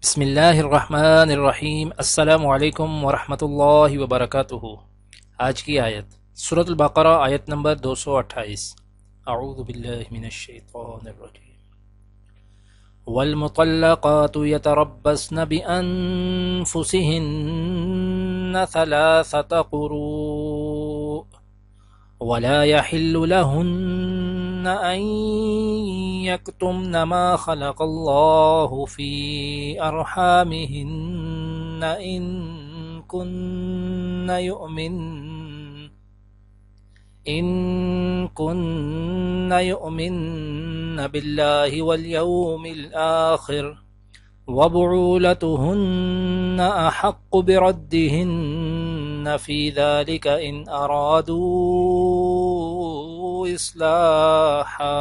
بسم اللہ الرحمن الرحیم۔ السلام علیکم ورحمۃ اللہ وبرکاتہ۔ آج کی آیت سورۃ البقرہ، آیت نمبر 228۔ اعوذ باللہ من الشیطان الرجیم۔ والمطلقات يتربصن بأنفسهن ثلاثة قروء ولا يحل لهن أن يكتمن ما خلق الله في أرحامهن إن كن يؤمن بالله واليوم الآخر وبعولتهن أحق بردهن في ذلك إن أرادوا إصلاحا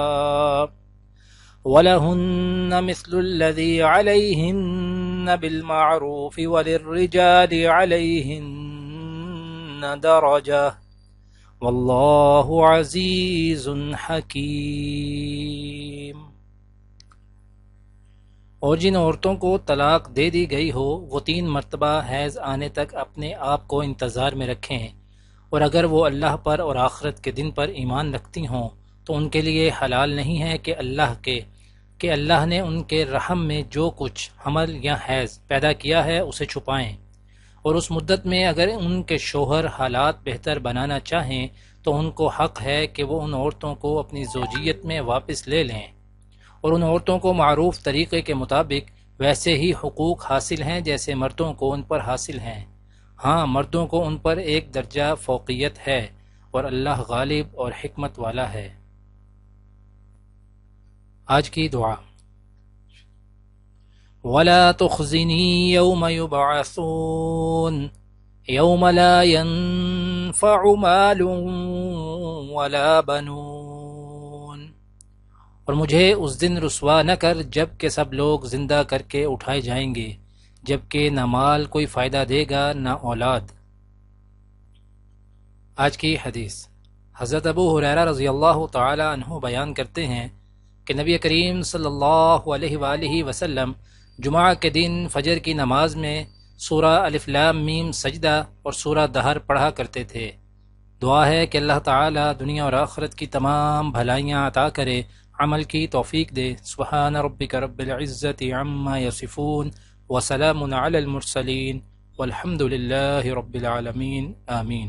ولهن مثل الذي عليهن بالمعروف وللرجال عليهن درجة والله عزيز حكيم۔ اور جن عورتوں کو طلاق دے دی گئی ہو وہ 3 مرتبہ حیض آنے تک اپنے آپ کو انتظار میں رکھیں، اور اگر وہ اللہ پر اور آخرت کے دن پر ایمان رکھتی ہوں تو ان کے لیے حلال نہیں ہے کہ اللہ نے ان کے رحم میں جو کچھ حمل یا حیض پیدا کیا ہے اسے چھپائیں، اور اس مدت میں اگر ان کے شوہر حالات بہتر بنانا چاہیں تو ان کو حق ہے کہ وہ ان عورتوں کو اپنی زوجیت میں واپس لے لیں، اور ان عورتوں کو معروف طریقے کے مطابق ویسے ہی حقوق حاصل ہیں جیسے مردوں کو ان پر حاصل ہیں۔ ہاں، مردوں کو ان پر ایک درجہ فوقیت ہے، اور اللہ غالب اور حکمت والا ہے۔ آج کی دعا۔ وَلَا تُخْزِنِي يَوْمَ يُبْعَثُونَ يَوْمَ لَا يَنفَعُ مَالٌ وَلَا بَنُونَ۔ اور مجھے اس دن رسوا نہ کر جب کہ سب لوگ زندہ کر کے اٹھائے جائیں گے، جب کہ نہ مال کوئی فائدہ دے گا نہ اولاد۔ آج کی حدیث۔ حضرت ابو ہریرہ رضی اللہ تعالی عنہ بیان کرتے ہیں کہ نبی کریم صلی اللہ علیہ وآلہ وسلم جمعہ کے دن فجر کی نماز میں سورہ الف لام میم سجدہ اور سورہ دہر پڑھا کرتے تھے۔ دعا ہے کہ اللہ تعالی دنیا اور آخرت کی تمام بھلائیاں عطا کرے، عمل کی توفیق دے۔ سبحان ربک رب العزت عما یصفون وسلام علی المرسلین والحمد للہ رب العالمین، آمین۔